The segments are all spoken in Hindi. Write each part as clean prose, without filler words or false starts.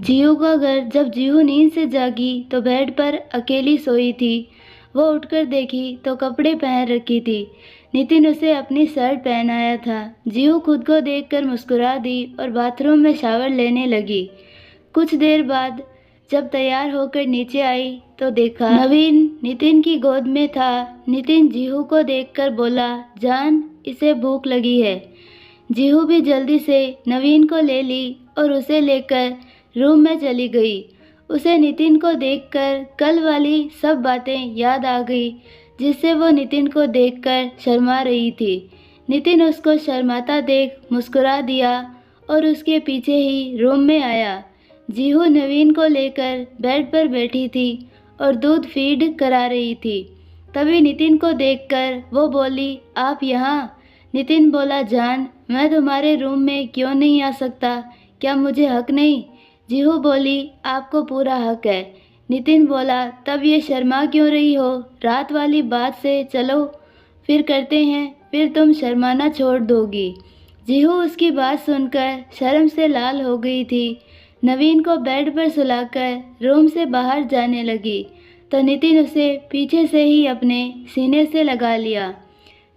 जीहू का घर। जब जीहू नींद से जागी तो बेड पर अकेली सोई थी। वो उठकर देखी तो कपड़े पहन रखी थी। नितिन उसे अपनी शर्ट पहनाया था। जीहू खुद को देखकर मुस्कुरा दी और बाथरूम में शावर लेने लगी। कुछ देर बाद जब तैयार होकर नीचे आई तो देखा नवीन नितिन की गोद में था। नितिन जीहू को देखकर बोला, जान, इसे भूख लगी है। जीहू भी जल्दी से नवीन को ले ली और उसे लेकर रूम में चली गई। उसे नितिन को देखकर कल वाली सब बातें याद आ गई जिससे वो नितिन को देखकर शर्मा रही थी। नितिन उसको शर्माता देख मुस्कुरा दिया और उसके पीछे ही रूम में आया। जीहू नवीन को लेकर बेड पर बैठी थी और दूध फीड करा रही थी। तभी नितिन को देखकर वो बोली, आप यहाँ? नितिन बोला, जान, मैं तुम्हारे रूम में क्यों नहीं आ सकता? क्या मुझे हक नहीं? जीहू बोली, आपको पूरा हक है। नितिन बोला, तब ये शर्मा क्यों रही हो? रात वाली बात से चलो फिर करते हैं, फिर तुम शर्माना छोड़ दोगी। जीहू उसकी बात सुनकर शर्म से लाल हो गई थी। नवीन को बेड पर सुलाकर रूम से बाहर जाने लगी तो नितिन उसे पीछे से ही अपने सीने से लगा लिया।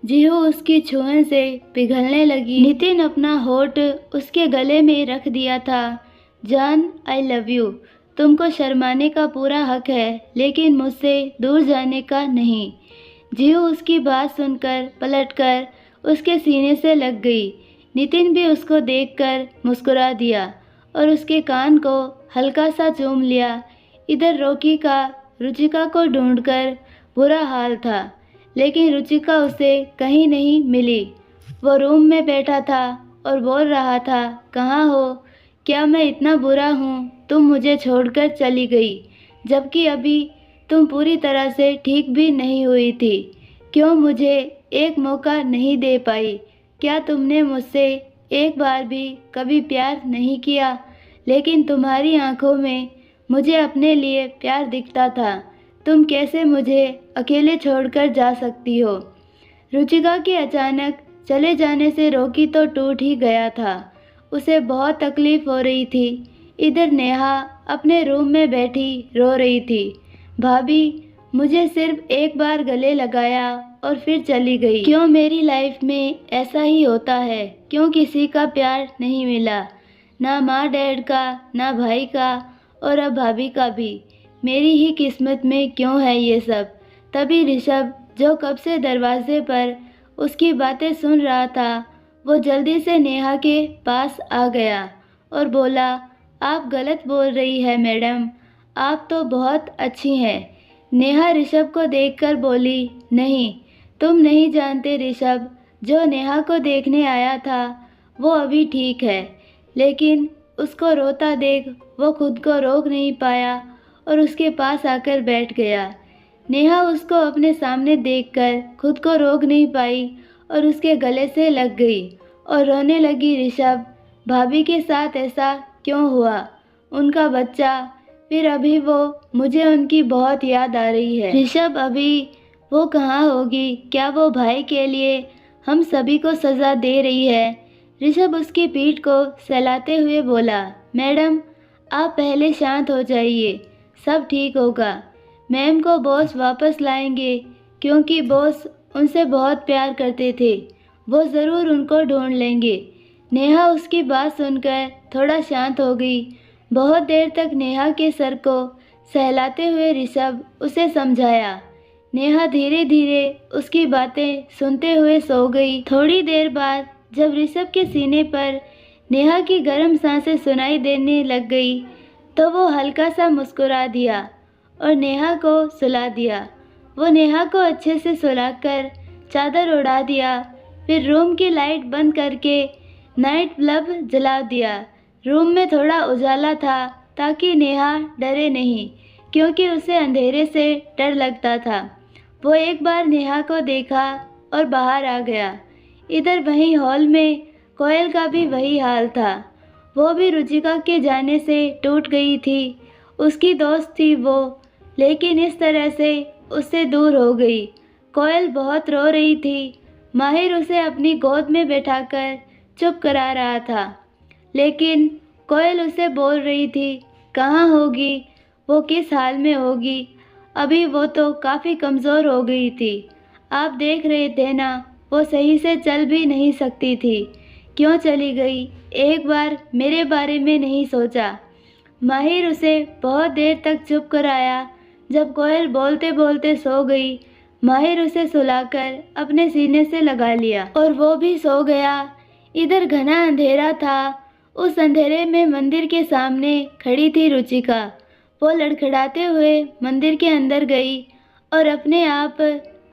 जीहू उसकी छुअन से पिघलने लगी। नितिन अपना होठ उसके गले में रख दिया था। जान, आई लव यू। तुमको शर्माने का पूरा हक है, लेकिन मुझसे दूर जाने का नहीं। जीहू उसकी बात सुनकर पलटकर उसके सीने से लग गई। नितिन भी उसको देखकर मुस्कुरा दिया और उसके कान को हल्का सा चूम लिया। इधर रोकी का रुचिका को ढूंढकर बुरा हाल था, लेकिन रुचिका उसे कहीं नहीं मिली। वो रूम में बैठा था और बोल रहा था, कहाँ हो? क्या मैं इतना बुरा हूँ? तुम मुझे छोड़कर चली गई, जबकि अभी तुम पूरी तरह से ठीक भी नहीं हुई थी। क्यों मुझे एक मौका नहीं दे पाई? क्या तुमने मुझसे एक बार भी कभी प्यार नहीं किया? लेकिन तुम्हारी आंखों में मुझे अपने लिए प्यार दिखता था। तुम कैसे मुझे अकेले छोड़कर जा सकती हो? रुचिका के अचानक चले जाने से रोकी तो टूट ही गया था। उसे बहुत तकलीफ हो रही थी। इधर नेहा अपने रूम में बैठी रो रही थी। भाभी, मुझे सिर्फ एक बार गले लगाया और फिर चली गई। क्यों मेरी लाइफ में ऐसा ही होता है? क्यों किसी का प्यार नहीं मिला? ना माँ डैड का, ना भाई का, और अब भाभी का भी। मेरी ही किस्मत में क्यों है ये सब? तभी ऋषभ, जो कब से दरवाजे पर उसकी बातें सुन रहा था, वो जल्दी से नेहा के पास आ गया और बोला, आप गलत बोल रही है मैडम, आप तो बहुत अच्छी हैं। नेहा ऋषभ को देखकर बोली, नहीं, तुम नहीं जानते ऋषभ, जो नेहा को देखने आया था वो अभी ठीक है, लेकिन उसको रोता देख वो खुद को रोक नहीं पाया और उसके पास आकर बैठ गया। नेहा उसको अपने सामने देखकर खुद को रोक नहीं पाई और उसके गले से लग गई और रोने लगी। ऋषभ, भाभी के साथ ऐसा क्यों हुआ? उनका बच्चा, फिर अभी वो, मुझे उनकी बहुत याद आ रही है। ऋषभ, अभी वो कहाँ होगी? क्या वो भाई के लिए हम सभी को सज़ा दे रही है? ऋषभ उसकी पीठ को सहलाते हुए बोला, मैडम, आप पहले शांत हो जाइए, सब ठीक होगा। मैम को बॉस वापस लाएंगे, क्योंकि बॉस उनसे बहुत प्यार करते थे। वो ज़रूर उनको ढूंढ लेंगे। नेहा उसकी बात सुनकर थोड़ा शांत हो गई। बहुत देर तक नेहा के सर को सहलाते हुए ऋषभ उसे समझाया। नेहा धीरे धीरे उसकी बातें सुनते हुए सो गई। थोड़ी देर बाद जब ऋषभ के सीने पर नेहा की गर्म सांसें सुनाई देने लग गई तो वो हल्का सा मुस्कुरा दिया और नेहा को सुला दिया। वो नेहा को अच्छे से सुलाकर चादर उड़ा दिया, फिर रूम की लाइट बंद करके नाइट बल्ब जला दिया। रूम में थोड़ा उजाला था ताकि नेहा डरे नहीं, क्योंकि उसे अंधेरे से डर लगता था। वो एक बार नेहा को देखा और बाहर आ गया। इधर वहीं हॉल में कोयल का भी वही हाल था। वो भी रुचिका के जाने से टूट गई थी। उसकी दोस्त थी वो, लेकिन इस तरह से उससे दूर हो गई। कोयल बहुत रो रही थी। माहिर उसे अपनी गोद में बैठाकर चुप करा रहा था, लेकिन कोयल उसे बोल रही थी, कहाँ होगी, वो किस हाल में होगी। अभी वो तो काफ़ी कमज़ोर हो गई थी। आप देख रहे थे ना, वो सही से चल भी नहीं सकती थी। क्यों चली गई? एक बार मेरे बारे में नहीं सोचा। माहिर उसे बहुत देर तक चुप कराया। जब कोयल बोलते बोलते सो गई, माहिर उसे सुलाकर अपने सीने से लगा लिया और वो भी सो गया। इधर घना अंधेरा था। उस अंधेरे में मंदिर के सामने खड़ी थी रुचिका। वो लड़खड़ाते हुए मंदिर के अंदर गई और अपने आप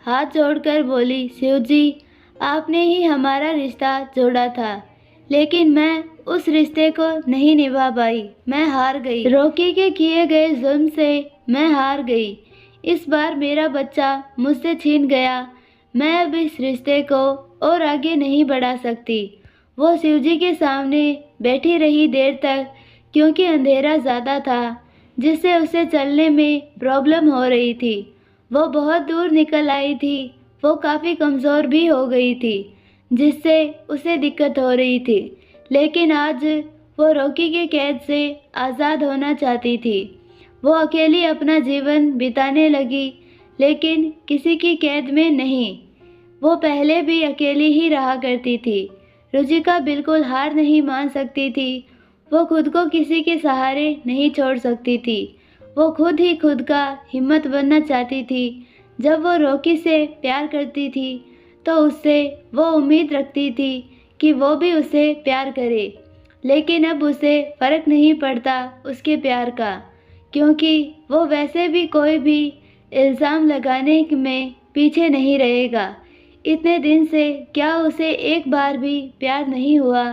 हाथ जोड़कर बोली, शिव जी, आपने ही हमारा रिश्ता जोड़ा था, लेकिन मैं उस रिश्ते को नहीं निभा पाई। मैं हार गई। रॉकी के किए गए जुल्म से मैं हार गई। इस बार मेरा बच्चा मुझसे छीन गया। मैं अब इस रिश्ते को और आगे नहीं बढ़ा सकती। वो शिवजी के सामने बैठी रही देर तक, क्योंकि अंधेरा ज़्यादा था, जिससे उसे चलने में प्रॉब्लम हो रही थी। वो बहुत दूर निकल आई थी। वो काफ़ी कमज़ोर भी हो गई थी, जिससे उसे दिक्कत हो रही थी। लेकिन आज वो रॉकी के कैद से आज़ाद होना चाहती थी। वो अकेली अपना जीवन बिताने लगी, लेकिन किसी की कैद में नहीं। वो पहले भी अकेली ही रहा करती थी। रुचिका बिल्कुल हार नहीं मान सकती थी। वो खुद को किसी के सहारे नहीं छोड़ सकती थी। वो खुद ही खुद का हिम्मत बनना चाहती थी। जब वो रॉकी से प्यार करती थी, तो उससे वो उम्मीद रखती थी कि वो भी उसे प्यार करे। लेकिन अब उसे फ़र्क नहीं पड़ता उसके प्यार का, क्योंकि वो वैसे भी कोई भी इल्ज़ाम लगाने में पीछे नहीं रहेगा। इतने दिन से क्या उसे एक बार भी प्यार नहीं हुआ?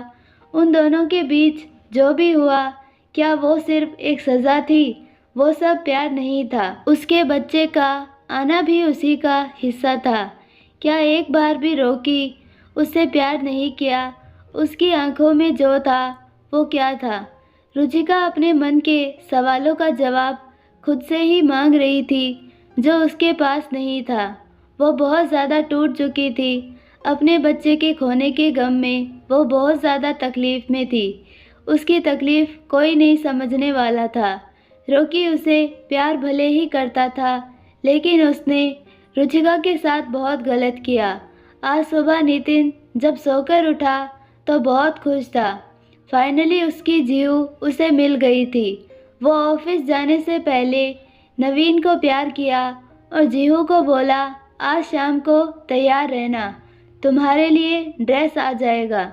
उन दोनों के बीच जो भी हुआ, क्या वो सिर्फ एक सज़ा थी? वो सब प्यार नहीं था। उसके बच्चे का आना भी उसी का हिस्सा था। क्या एक बार भी रॉकी उससे प्यार नहीं किया? उसकी आंखों में जो था वो क्या था? रुचिका अपने मन के सवालों का जवाब खुद से ही मांग रही थी, जो उसके पास नहीं था। वो बहुत ज़्यादा टूट चुकी थी। अपने बच्चे के खोने के गम में वो बहुत ज़्यादा तकलीफ़ में थी। उसकी तकलीफ़ कोई नहीं समझने वाला था। रॉकी उसे प्यार भले ही करता था, लेकिन उसने रुचिका के साथ बहुत गलत किया। आज सुबह नितिन जब सोकर उठा तो बहुत खुश था। फाइनली उसकी जीव उसे मिल गई थी। वो ऑफिस जाने से पहले नवीन को प्यार किया और जीहू को बोला, आज शाम को तैयार रहना, तुम्हारे लिए ड्रेस आ जाएगा।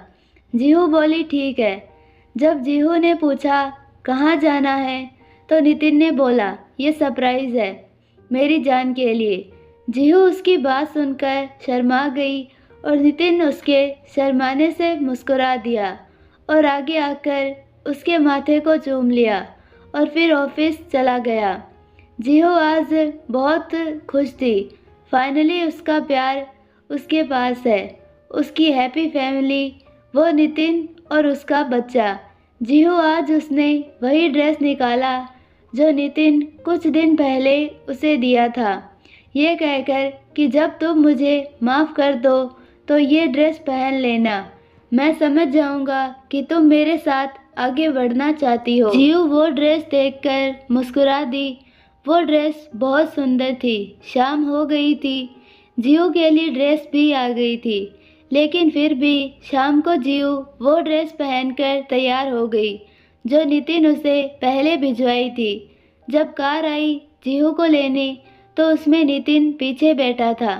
जीहू बोली, ठीक है। जब जीहू ने पूछा कहाँ जाना है, तो नितिन ने बोला, ये सरप्राइज़ है मेरी जान के लिए। जीहू उसकी बात सुनकर शर्मा गई और नितिन उसके शर्माने से मुस्कुरा दिया और आगे आकर उसके माथे को चूम लिया और फिर ऑफिस चला गया। जीहू आज बहुत खुश थी। फाइनली उसका प्यार उसके पास है, उसकी हैप्पी फैमिली, वो नितिन और उसका बच्चा। जीहू आज उसने वही ड्रेस निकाला जो नितिन कुछ दिन पहले उसे दिया था, ये कहकर कि जब तुम मुझे माफ़ कर दो तो ये ड्रेस पहन लेना। मैं समझ जाऊंगा कि तुम मेरे साथ आगे बढ़ना चाहती हो। जीहू वो ड्रेस देखकर मुस्कुरा दी। वो ड्रेस बहुत सुंदर थी। शाम हो गई थी। जीहू के लिए ड्रेस भी आ गई थी, लेकिन फिर भी शाम को जीहू वो ड्रेस पहनकर तैयार हो गई जो नितिन उसे पहले भिजवाई थी। जब कार आई जीहू को लेने, तो उसमें नितिन पीछे बैठा था।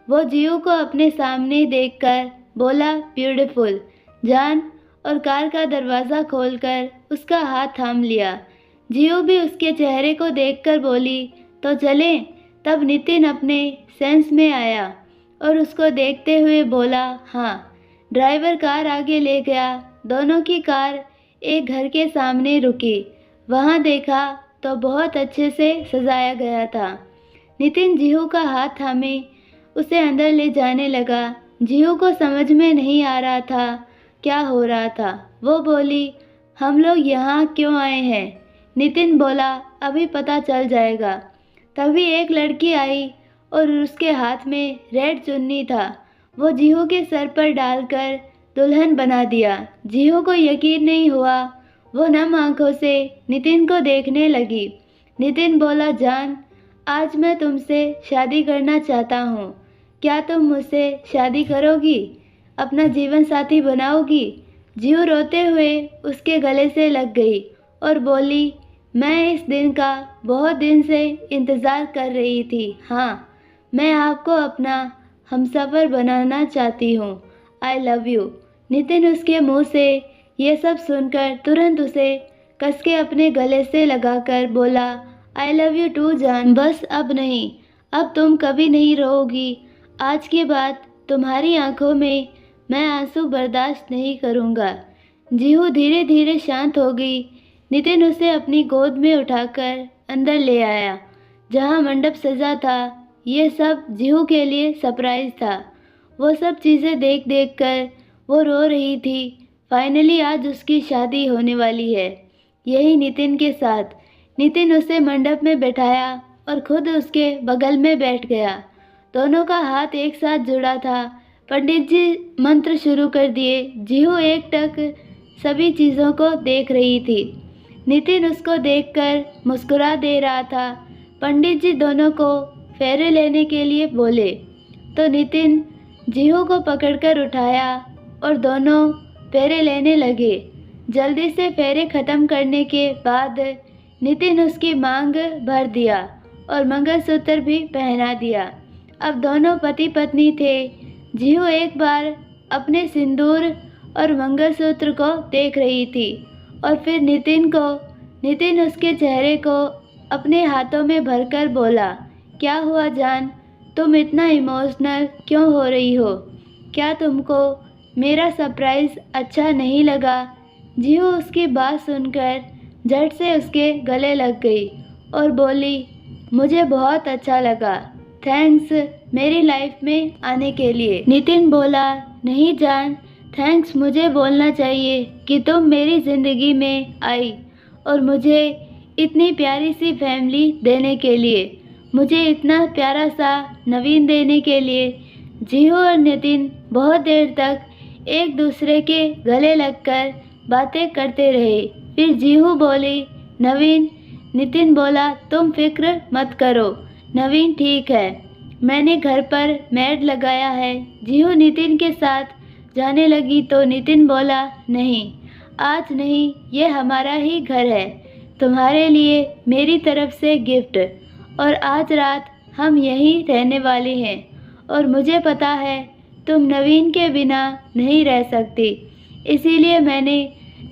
वो जीहू को अपने सामने देखकर बोला, ब्यूटीफुल जान, और कार का दरवाज़ा खोलकर उसका हाथ थाम लिया। जीहू भी उसके चेहरे को देखकर बोली, तो चलें। तब नितिन अपने सेंस में आया और उसको देखते हुए बोला, हाँ। ड्राइवर कार आगे ले गया। दोनों की कार एक घर के सामने रुकी। वहाँ देखा तो बहुत अच्छे से सजाया गया था। नितिन जीहू का हाथ थामे उसे अंदर ले जाने लगा। जीहू को समझ में नहीं आ रहा था क्या हो रहा था। वो बोली, हम लोग यहाँ क्यों आए हैं? नितिन बोला, अभी पता चल जाएगा। तभी एक लड़की आई और उसके हाथ में रेड चुन्नी था। वो जीहू के सर पर डालकर दुल्हन बना दिया। जीहू को यकीन नहीं हुआ। वो नम आंखों से नितिन को देखने लगी। नितिन बोला, जान, आज मैं तुमसे शादी करना चाहता हूँ। क्या तुम मुझसे शादी करोगी? अपना जीवन साथी बनाओगी? जीव रोते हुए उसके गले से लग गई और बोली, मैं इस दिन का बहुत दिन से इंतज़ार कर रही थी। हाँ, मैं आपको अपना हमसफ़र बनाना चाहती हूँ। I love you. नितिन उसके मुंह से ये सब सुनकर तुरंत उसे कस के अपने गले से लगाकर बोला, आई लव यू टू जान। बस अब नहीं, अब तुम कभी नहीं रोओगी। आज के बाद तुम्हारी आंखों में मैं आंसू बर्दाश्त नहीं करूँगा। जीहू धीरे धीरे शांत हो गई। नितिन उसे अपनी गोद में उठाकर अंदर ले आया, जहाँ मंडप सजा था। ये सब जीहू के लिए सरप्राइज था। वो सब चीज़ें देख देख कर वो रो रही थी। फाइनली आज उसकी शादी होने वाली है, यही नितिन के साथ। नितिन उसे मंडप में बैठाया और खुद उसके बगल में बैठ गया। दोनों का हाथ एक साथ जुड़ा था। पंडित जी मंत्र शुरू कर दिए। जीहू एकटक सभी चीज़ों को देख रही थी। नितिन उसको देखकर मुस्कुरा दे रहा था। पंडित जी दोनों को फेरे लेने के लिए बोले तो नितिन जीहू को पकड़कर उठाया और दोनों फेरे लेने लगे। जल्दी से फेरे ख़त्म करने के बाद नितिन उसकी मांग भर दिया और मंगलसूत्र भी पहना दिया। अब दोनों पति पत्नी थे। जीहू एक बार अपने सिंदूर और मंगलसूत्र को देख रही थी और फिर नितिन उसके चेहरे को अपने हाथों में भरकर बोला, क्या हुआ जान, तुम इतना इमोशनल क्यों हो रही हो? क्या तुमको मेरा सरप्राइज़ अच्छा नहीं लगा? जीहू उसकी बात सुनकर झट से उसके गले लग गई और बोली, मुझे बहुत अच्छा लगा, थैंक्स मेरी लाइफ में आने के लिए। नितिन बोला, नहीं जान, थैंक्स मुझे बोलना चाहिए कि तुम मेरी ज़िंदगी में आई और मुझे इतनी प्यारी सी फैमिली देने के लिए, मुझे इतना प्यारा सा नवीन देने के लिए। जीहू और नितिन बहुत देर तक एक दूसरे के गले लगकर बातें करते रहे। फिर जीहू बोली, नवीन। नितिन बोला, तुम फिक्र मत करो नवीन, ठीक है, मैंने घर पर मेड लगाया है। जीहू नितिन के साथ जाने लगी तो नितिन बोला, नहीं, आज नहीं, ये हमारा ही घर है, तुम्हारे लिए मेरी तरफ से गिफ्ट, और आज रात हम यहीं रहने वाले हैं और मुझे पता है तुम नवीन के बिना नहीं रह सकती, इसीलिए मैंने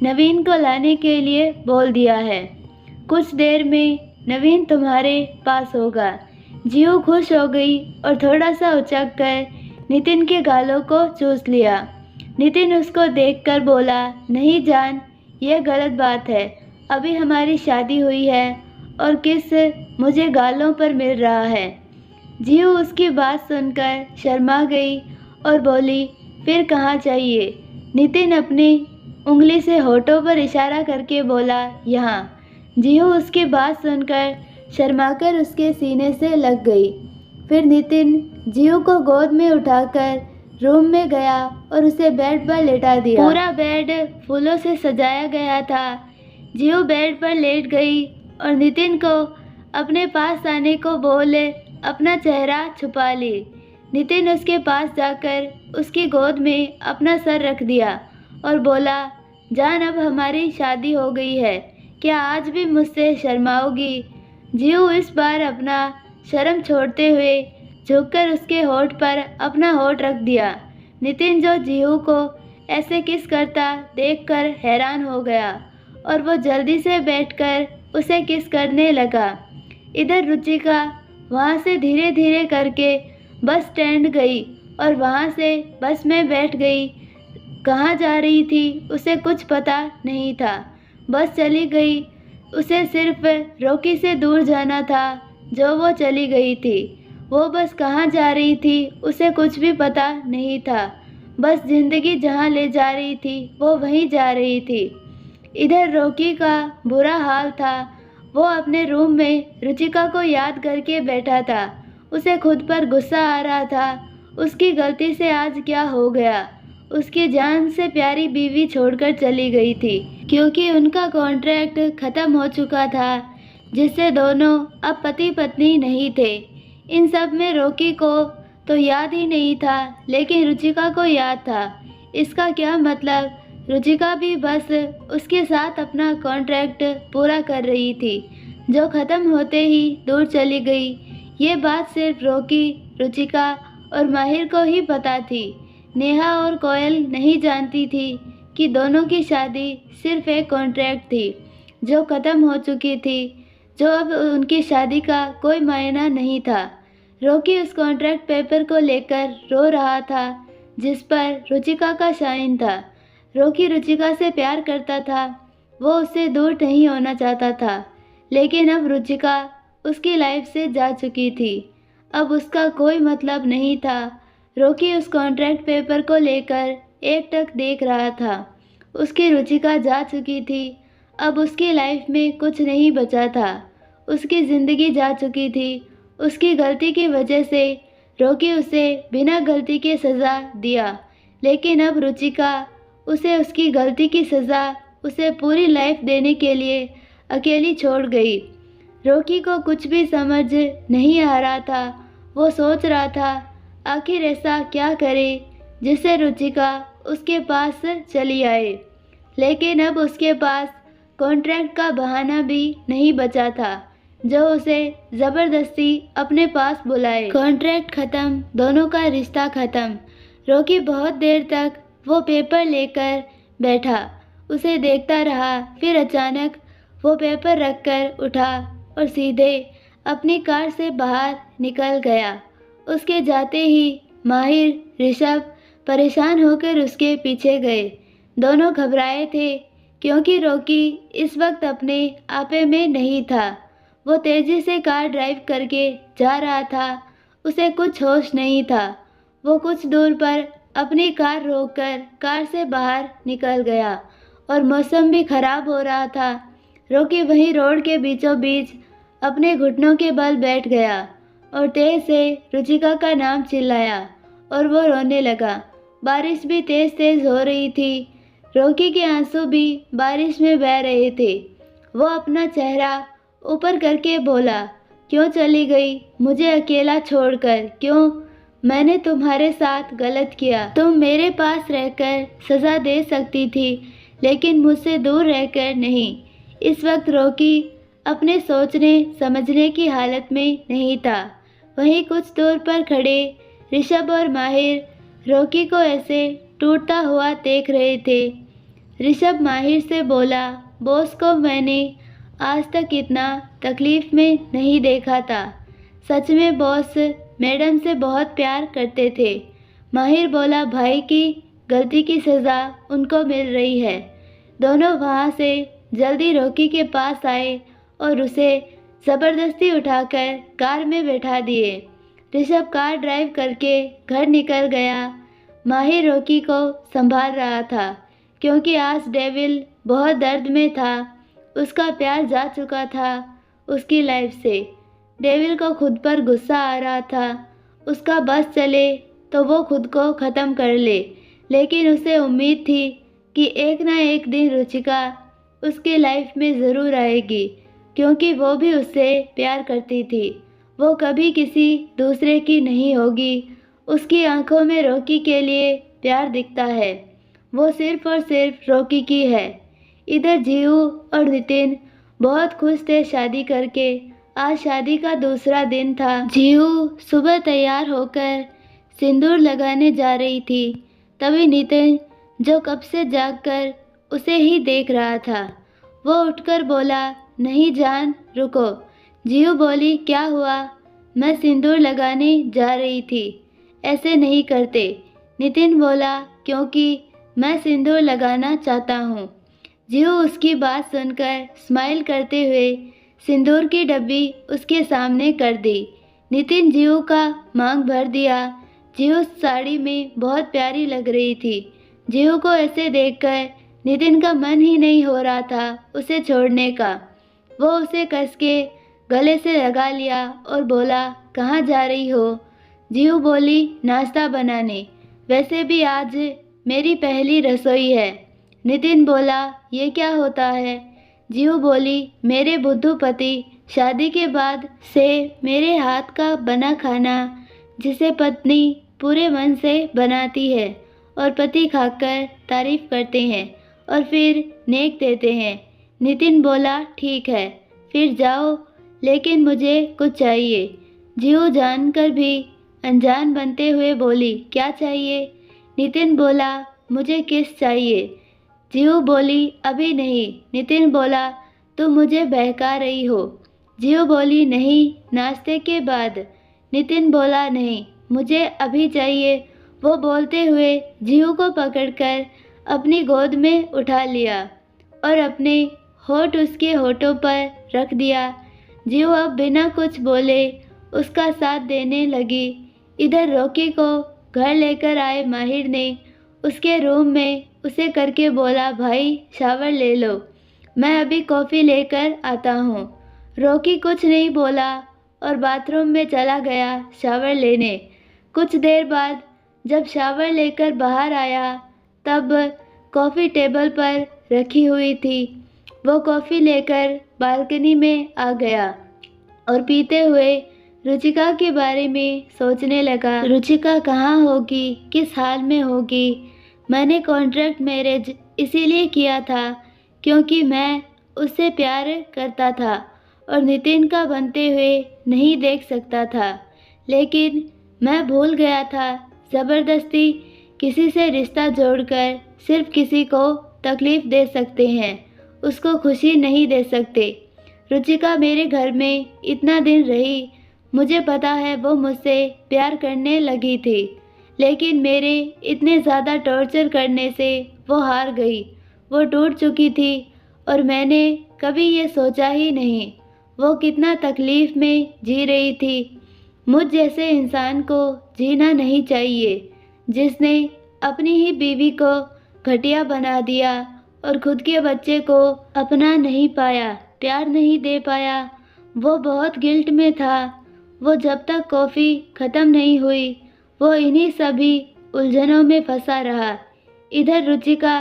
नवीन को लाने के लिए बोल दिया है। कुछ देर में नवीन तुम्हारे पास होगा। जीहू खुश हो गई और थोड़ा सा उचक कर नितिन के गालों को चूस लिया। नितिन उसको देखकर बोला, नहीं जान, यह गलत बात है, अभी हमारी शादी हुई है और किस मुझे गालों पर मिल रहा है। जीहू उसकी बात सुनकर शर्मा गई और बोली, फिर कहाँ चाहिए? नितिन अपनी उंगली से होठों पर इशारा करके बोला, यहाँ। जीहू उसकी बात सुनकर शर्माकर उसके सीने से लग गई। फिर नितिन जीहू को गोद में उठाकर रूम में गया और उसे बेड पर लेटा दिया। पूरा बेड फूलों से सजाया गया था। जीहू बेड पर लेट गई और नितिन को अपने पास आने को बोले अपना चेहरा छुपा ली। नितिन उसके पास जाकर उसकी गोद में अपना सर रख दिया और बोला, जान, अब हमारी शादी हो गई है, क्या आज भी मुझसे शर्माओगी? जीहू इस बार अपना शर्म छोड़ते हुए झुककर उसके होठ पर अपना होठ रख दिया। नितिन जो जीहू को ऐसे किस करता देखकर हैरान हो गया और वो जल्दी से बैठकर उसे किस करने लगा। इधर रुचिका वहाँ से धीरे धीरे करके बस स्टैंड गई और वहाँ से बस में बैठ गई। कहाँ जा रही थी उसे कुछ पता नहीं था। बस चली गई, उसे सिर्फ रोकी से दूर जाना था जो वो चली गई थी। वो बस कहाँ जा रही थी उसे कुछ भी पता नहीं था। बस ज़िंदगी जहाँ ले जा रही थी वो वहीं जा रही थी। इधर रोकी का बुरा हाल था। वो अपने रूम में रुचिका को याद करके बैठा था। उसे खुद पर गुस्सा आ रहा था। उसकी गलती से आज क्या हो गया। उसकी जान से प्यारी बीवी छोड़कर चली गई थी, क्योंकि उनका कॉन्ट्रैक्ट खत्म हो चुका था, जिससे दोनों अब पति पत्नी नहीं थे। इन सब में रॉकी को तो याद ही नहीं था, लेकिन रुचिका को याद था। इसका क्या मतलब, रुचिका भी बस उसके साथ अपना कॉन्ट्रैक्ट पूरा कर रही थी, जो ख़त्म होते ही दूर चली गई। ये बात सिर्फ रॉकी, रुचिका और माहिर को ही पता थी। नेहा और कोयल नहीं जानती थी कि दोनों की शादी सिर्फ एक कॉन्ट्रैक्ट थी, जो ख़त्म हो चुकी थी, जो अब उनकी शादी का कोई मायना नहीं था। रॉकी उस कॉन्ट्रैक्ट पेपर को लेकर रो रहा था, जिस पर रुचिका का साइन था। रॉकी रुचिका से प्यार करता था, वो उससे दूर नहीं होना चाहता था, लेकिन अब रुचिका उसकी लाइफ से जा चुकी थी। अब उसका कोई मतलब नहीं था। रॉकी उस कॉन्ट्रैक्ट पेपर को लेकर एकटक देख रहा था। उसकी रुचिका जा चुकी थी, अब उसकी लाइफ में कुछ नहीं बचा था। उसकी ज़िंदगी जा चुकी थी। उसकी गलती की वजह से रॉकी उसे बिना गलती के सज़ा दिया, लेकिन अब रुचिका उसे उसकी गलती की सज़ा उसे पूरी लाइफ देने के लिए अकेली छोड़ गई। रॉकी को कुछ भी समझ नहीं आ रहा था। वो सोच रहा था आखिर ऐसा क्या करे जिससे रुचिका उसके पास चली आए, लेकिन अब उसके पास कॉन्ट्रैक्ट का बहाना भी नहीं बचा था, जो उसे ज़बरदस्ती अपने पास बुलाए। कॉन्ट्रैक्ट ख़त्म, दोनों का रिश्ता ख़त्म। रॉकी बहुत देर तक वो पेपर लेकर बैठा, उसे देखता रहा। फिर अचानक वो पेपर रखकर उठा और सीधे अपनी कार से बाहर निकल गया। उसके जाते ही माहिर, ऋषभ परेशान होकर उसके पीछे गए। दोनों घबराए थे, क्योंकि रॉकी इस वक्त अपने आपे में नहीं था। वो तेज़ी से कार ड्राइव करके जा रहा था, उसे कुछ होश नहीं था। वो कुछ दूर पर अपनी कार रोककर कार से बाहर निकल गया और मौसम भी खराब हो रहा था। रॉकी वहीं रोड के बीचों बीच अपने घुटनों के बल बैठ गया और तेज से रुचिका का नाम चिल्लाया और वो रोने लगा। बारिश भी तेज तेज हो रही थी। रॉकी के आंसू भी बारिश में बह रहे थे। वो अपना चेहरा ऊपर करके बोला, क्यों चली गई मुझे अकेला छोड़कर? क्यों? मैंने तुम्हारे साथ गलत किया। तुम मेरे पास रहकर सज़ा दे सकती थी, लेकिन मुझसे दूर रहकर नहीं। इस वक्त रॉकी अपने सोचने समझने की हालत में नहीं था। वहीं कुछ दूर पर खड़े ऋषभ और माहिर रॉकी को ऐसे टूटता हुआ देख रहे थे। ऋषभ माहिर से बोला, बॉस को मैंने आज तक इतना तकलीफ़ में नहीं देखा था। सच में बॉस मैडम से बहुत प्यार करते थे। माहिर बोला, भाई की गलती की सज़ा उनको मिल रही है। दोनों वहाँ से जल्दी रॉकी के पास आए और उसे ज़बरदस्ती उठाकर कार में बैठा दिए। ऋषभ कार ड्राइव करके घर निकल गया। माहिर रॉकी को संभाल रहा था, क्योंकि आज डेविल बहुत दर्द में था। उसका प्यार जा चुका था उसकी लाइफ से। डेविल को खुद पर गुस्सा आ रहा था। उसका बस चले तो वो खुद को ख़त्म कर ले, लेकिन उसे उम्मीद थी कि एक ना एक दिन रुचिका उसकी लाइफ में ज़रूर आएगी, क्योंकि वो भी उससे प्यार करती थी। वो कभी किसी दूसरे की नहीं होगी। उसकी आंखों में रॉकी के लिए प्यार दिखता है। वो सिर्फ और सिर्फ रॉकी की है। इधर जीहू और नितिन बहुत खुश थे शादी करके। आज शादी का दूसरा दिन था। जीहू सुबह तैयार होकर सिंदूर लगाने जा रही थी, तभी नितिन, जो कब से जागकर उसे ही देख रहा था, वो उठकर बोला, नहीं जान, रुको। जीहू बोली, क्या हुआ? मैं सिंदूर लगाने जा रही थी। ऐसे नहीं करते। नितिन बोला, क्योंकि मैं सिंदूर लगाना चाहता हूँ। जीहू उसकी बात सुनकर स्माइल करते हुए सिंदूर की डब्बी उसके सामने कर दी। नितिन जीहू का मांग भर दिया। जीहू साड़ी में बहुत प्यारी लग रही थी। जीहू को ऐसे देखकर नितिन का मन ही नहीं हो रहा था उसे छोड़ने का। वो उसे कस के गले से लगा लिया और बोला, कहाँ जा रही हो? जीहू बोली, नाश्ता बनाने। वैसे भी आज मेरी पहली रसोई है। नितिन बोला, ये क्या होता है? जीव बोली, मेरे बुद्धू पति शादी के बाद से मेरे हाथ का बना खाना जिसे पत्नी पूरे मन से बनाती है और पति खाकर तारीफ करते हैं और फिर नेक देते हैं। नितिन बोला, ठीक है, फिर जाओ, लेकिन मुझे कुछ चाहिए। जीव जानकर भी अनजान बनते हुए बोली, क्या चाहिए? नितिन बोला, मुझे किस चाहिए? जीव बोली, अभी नहीं। नितिन बोला, तुम मुझे बहका रही हो। जीव बोली, नहीं, नाश्ते के बाद। नितिन बोला, नहीं, मुझे अभी चाहिए। वो बोलते हुए जीव को पकड़कर अपनी गोद में उठा लिया और अपने होठ उसके होठों पर रख दिया। जीव अब बिना कुछ बोले उसका साथ देने लगी। इधर रॉकी को घर लेकर आए माहिर ने उसके रूम में उसे करके बोला, भाई शावर ले लो, मैं अभी कॉफ़ी लेकर आता हूँ। रॉकी कुछ नहीं बोला और बाथरूम में चला गया शावर लेने। कुछ देर बाद जब शावर लेकर बाहर आया तब कॉफ़ी टेबल पर रखी हुई थी। वो कॉफ़ी लेकर बालकनी में आ गया और पीते हुए रुचिका के बारे में सोचने लगा। रुचिका कहाँ होगी, किस हाल में होगी? मैंने कॉन्ट्रैक्ट मैरिज इसीलिए किया था क्योंकि मैं उससे प्यार करता था और नितिन का बनते हुए नहीं देख सकता था, लेकिन मैं भूल गया था ज़बरदस्ती किसी से रिश्ता जोड़कर सिर्फ किसी को तकलीफ़ दे सकते हैं, उसको खुशी नहीं दे सकते। रुचिका मेरे घर में इतना दिन रही, मुझे पता है वो मुझसे प्यार करने लगी थी, लेकिन मेरे इतने ज़्यादा टॉर्चर करने से वो हार गई। वो टूट चुकी थी और मैंने कभी ये सोचा ही नहीं वो कितना तकलीफ़ में जी रही थी। मुझ जैसे इंसान को जीना नहीं चाहिए जिसने अपनी ही बीवी को घटिया बना दिया और खुद के बच्चे को अपना नहीं पाया, प्यार नहीं दे पाया। वो बहुत गिल्ट में था। वो जब तक कॉफ़ी ख़त्म नहीं हुई वो इन्हीं सभी उलझनों में फंसा रहा। इधर रुचिका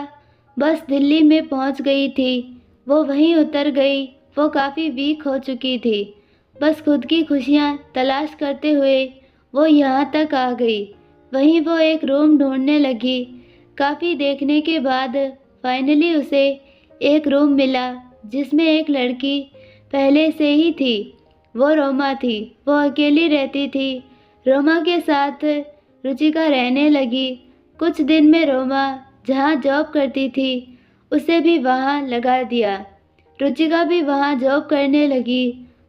बस दिल्ली में पहुंच गई थी। वो वहीं उतर गई। वो काफ़ी वीक हो चुकी थी। बस खुद की खुशियां तलाश करते हुए वो यहाँ तक आ गई। वहीं वो एक रूम ढूंढने लगी। काफ़ी देखने के बाद फाइनली उसे एक रूम मिला जिसमें एक लड़की पहले से ही थी। वो रोमा थी। वो अकेली रहती थी। रोमा के साथ रुचिका रहने लगी। कुछ दिन में रोमा जहाँ जॉब करती थी उसे भी वहाँ लगा दिया। रुचिका भी वहाँ जॉब करने लगी।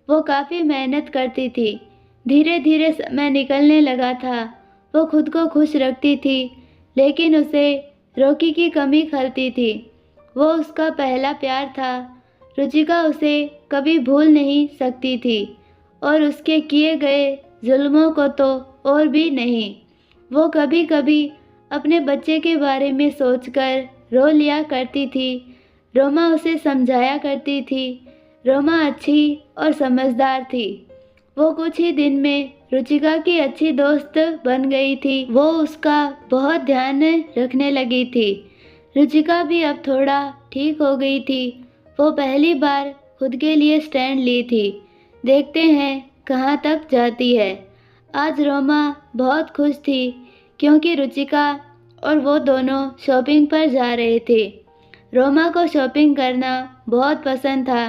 वो काफ़ी मेहनत करती थी। धीरे धीरे समय निकलने लगा था। वो खुद को खुश रखती थी, लेकिन उसे रॉकी की कमी खलती थी। वो उसका पहला प्यार था। रुचिका उसे कभी भूल नहीं सकती थी और उसके किए गए जुल्मों को तो और भी नहीं। वो कभी कभी अपने बच्चे के बारे में सोचकर रो लिया करती थी। रोमा उसे समझाया करती थी। रोमा अच्छी और समझदार थी। वो कुछ ही दिन में रुचिका की अच्छी दोस्त बन गई थी। वो उसका बहुत ध्यान रखने लगी थी। रुचिका भी अब थोड़ा ठीक हो गई थी। वो पहली बार खुद के लिए स्टैंड ली थी। देखते हैं कहाँ तक जाती है। आज रोमा बहुत खुश थी क्योंकि रुचिका और वो दोनों शॉपिंग पर जा रहे थे। रोमा को शॉपिंग करना बहुत पसंद था।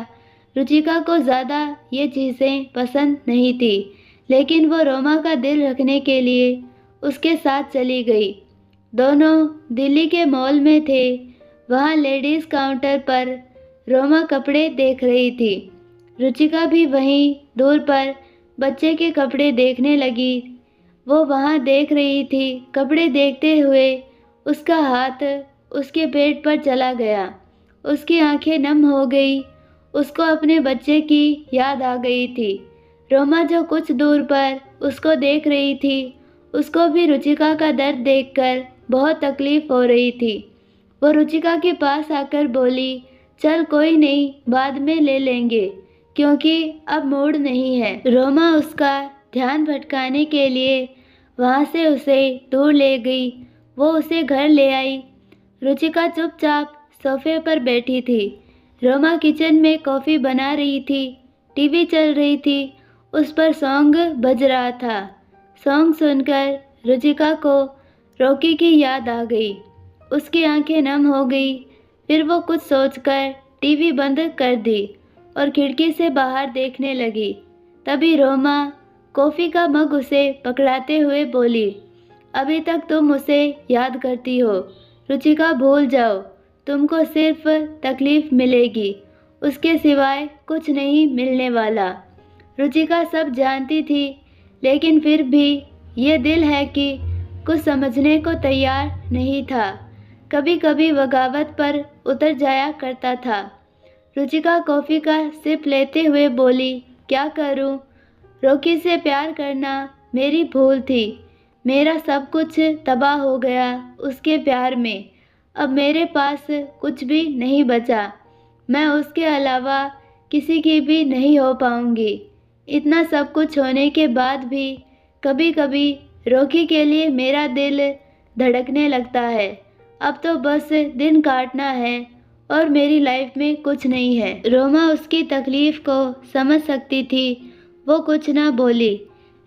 रुचिका को ज़्यादा ये चीज़ें पसंद नहीं थी, लेकिन वो रोमा का दिल रखने के लिए उसके साथ चली गई। दोनों दिल्ली के मॉल में थे। वहाँ लेडीज़ काउंटर पर रोमा कपड़े देख रही थी। रुचिका भी वहीं दूर पर बच्चे के कपड़े देखने लगी। वो वहाँ देख रही थी। कपड़े देखते हुए उसका हाथ उसके पेट पर चला गया। उसकी आंखें नम हो गई। उसको अपने बच्चे की याद आ गई थी। रोमा जो कुछ दूर पर उसको देख रही थी, उसको भी रुचिका का दर्द देखकर बहुत तकलीफ हो रही थी। वो रुचिका के पास आकर बोली, चल कोई नहीं, बाद में ले लेंगे क्योंकि अब मूड नहीं है। रोमा उसका ध्यान भटकाने के लिए वहाँ से उसे दूर ले गई। वो उसे घर ले आई। रुचिका चुपचाप सोफे पर बैठी थी। रोमा किचन में कॉफ़ी बना रही थी। टीवी चल रही थी, उस पर सॉन्ग बज रहा था। सॉन्ग सुनकर रुचिका को रॉकी की याद आ गई। उसकी आंखें नम हो गई। फिर वो कुछ सोचकर टीवी बंद कर दी और खिड़की से बाहर देखने लगी। तभी रोमा कॉफ़ी का मग उसे पकड़ाते हुए बोली, अभी तक तुम उसे याद करती हो। रुचिका, भूल जाओ, तुमको सिर्फ तकलीफ मिलेगी, उसके सिवाय कुछ नहीं मिलने वाला। रुचिका सब जानती थी, लेकिन फिर भी ये दिल है कि कुछ समझने को तैयार नहीं था। कभी कभी बगावत पर उतर जाया करता था। रुचिका कॉफ़ी का सिप लेते हुए बोली, क्या करूं? रॉकी से प्यार करना मेरी भूल थी। मेरा सब कुछ तबाह हो गया उसके प्यार में। अब मेरे पास कुछ भी नहीं बचा। मैं उसके अलावा किसी की भी नहीं हो पाऊंगी। इतना सब कुछ होने के बाद भी कभी कभी रॉकी के लिए मेरा दिल धड़कने लगता है। अब तो बस दिन काटना है और मेरी लाइफ में कुछ नहीं है। रोमा उसकी तकलीफ को समझ सकती थी। वो कुछ ना बोली।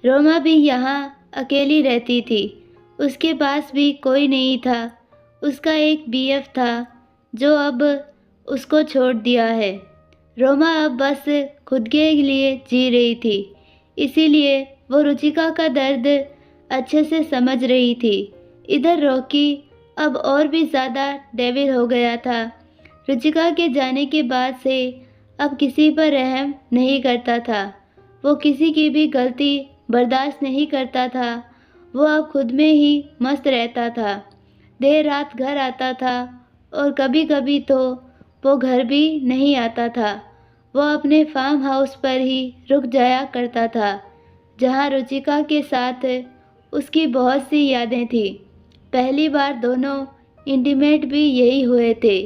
रोमा भी यहाँ अकेली रहती थी। उसके पास भी कोई नहीं था। उसका एक बीएफ था जो अब उसको छोड़ दिया है। रोमा अब बस खुद के लिए जी रही थी, इसीलिए वो रुचिका का दर्द अच्छे से समझ रही थी। इधर रॉकी अब और भी ज़्यादा डेविल हो गया था। रुचिका के जाने के बाद से अब किसी पर रहम नहीं करता था। वो किसी की भी गलती बर्दाश्त नहीं करता था। वो अब खुद में ही मस्त रहता था। देर रात घर आता था और कभी कभी तो वो घर भी नहीं आता था। वो अपने फार्म हाउस पर ही रुक जाया करता था, जहाँ रुचिका के साथ उसकी बहुत सी यादें थी। पहली बार दोनों इंटीमेट भी यही हुए थे।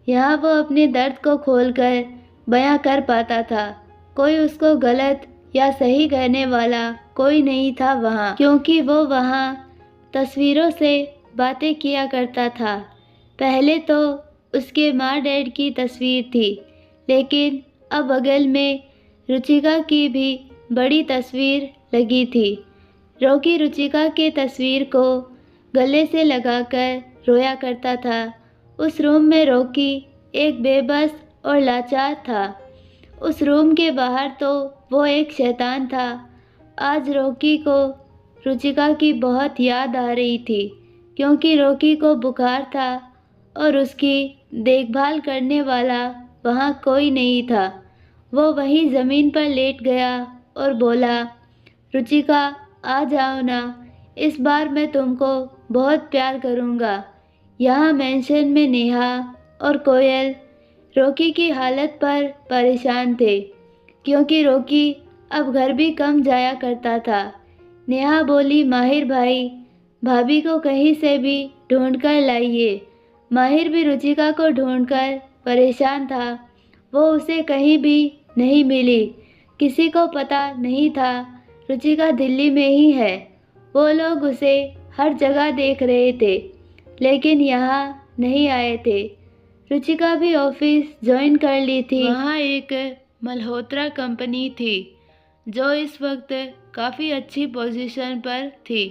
यहाँ वो अपने दर्द को खोलकर बयां कर पाता था। कोई उसको गलत या सही कहने वाला कोई नहीं था वहाँ, क्योंकि वो वहाँ तस्वीरों से बातें किया करता था। पहले तो उसके माँ डैड की तस्वीर थी, लेकिन अब बगल में रुचिका की भी बड़ी तस्वीर लगी थी। रॉकी रुचिका के तस्वीर को गले से लगाकर रोया करता था। उस रूम में रॉकी एक बेबस और लाचार था। उस रूम के बाहर तो वो एक शैतान था। आज रॉकी को रुचिका की बहुत याद आ रही थी, क्योंकि रॉकी को बुखार था और उसकी देखभाल करने वाला वहाँ कोई नहीं था। वो वहीं ज़मीन पर लेट गया और बोला, रुचिका, आ जाओ ना, इस बार मैं तुमको बहुत प्यार करूँगा। यहाँ मेंशन में नेहा और कोयल रॉकी की हालत पर परेशान थे, क्योंकि रॉकी अब घर भी कम जाया करता था। नेहा बोली, माहिर भाई, भाभी को कहीं से भी ढूंढ कर लाइए। माहिर भी रुचिका को ढूंढकर परेशान था। वो उसे कहीं भी नहीं मिली। किसी को पता नहीं था रुचिका दिल्ली में ही है। वो लोग उसे हर जगह देख रहे थे, लेकिन यहाँ नहीं आए थे। रुचिका भी ऑफिस ज्वाइन कर ली थी। वहाँ एक मल्होत्रा कंपनी थी जो इस वक्त काफ़ी अच्छी पोजीशन पर थी।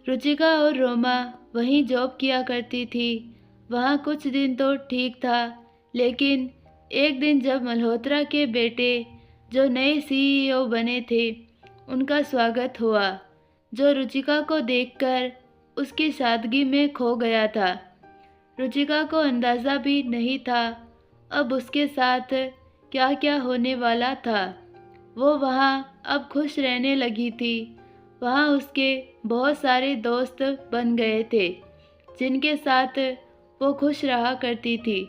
रुचिका और रोमा वहीं जॉब किया करती थी। वहाँ कुछ दिन तो ठीक था, लेकिन एक दिन जब मल्होत्रा के बेटे जो नए सीईओ बने थे, उनका स्वागत हुआ, जो रुचिका को देखकर उसकी सादगी में खो गया था। रुचिका को अंदाज़ा भी नहीं था अब उसके साथ क्या क्या होने वाला था। वो वहाँ अब खुश रहने लगी थी। वहाँ उसके बहुत सारे दोस्त बन गए थे, जिनके साथ वो खुश रहा करती थी।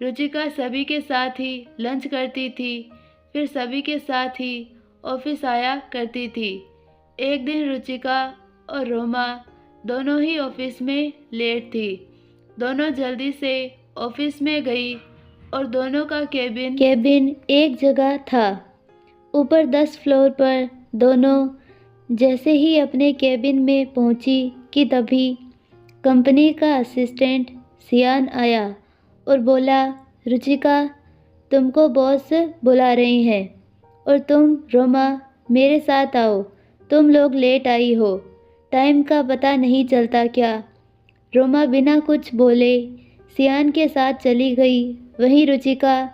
रुचिका सभी के साथ ही लंच करती थी, फिर सभी के साथ ही ऑफिस आया करती थी। एक दिन रुचिका और रोमा दोनों ही ऑफिस में लेट थी। दोनों जल्दी से ऑफिस में गई और दोनों का केबिन एक जगह था। ऊपर 10 फ्लोर पर दोनों जैसे ही अपने केबिन में पहुंची कि तभी कंपनी का असिस्टेंट सियान आया और बोला, रुचिका, तुमको बॉस बुला रही हैं और तुम रोमा मेरे साथ आओ, तुम लोग लेट आई हो, टाइम का पता नहीं चलता क्या। रोमा बिना कुछ बोले सियान के साथ चली गई। वहीं रुचिका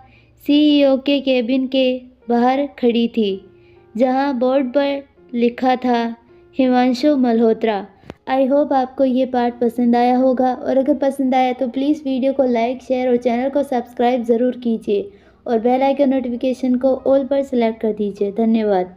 सीईओ के केबिन के बाहर खड़ी थी, जहां बोर्ड पर लिखा था हिमांशु मल्होत्रा। आई होप आपको ये पार्ट पसंद आया होगा, और अगर पसंद आया तो प्लीज़ वीडियो को लाइक, शेयर और चैनल को सब्सक्राइब ज़रूर कीजिए और बेल आइकन नोटिफिकेशन को ऑल पर सेलेक्ट कर दीजिए। धन्यवाद।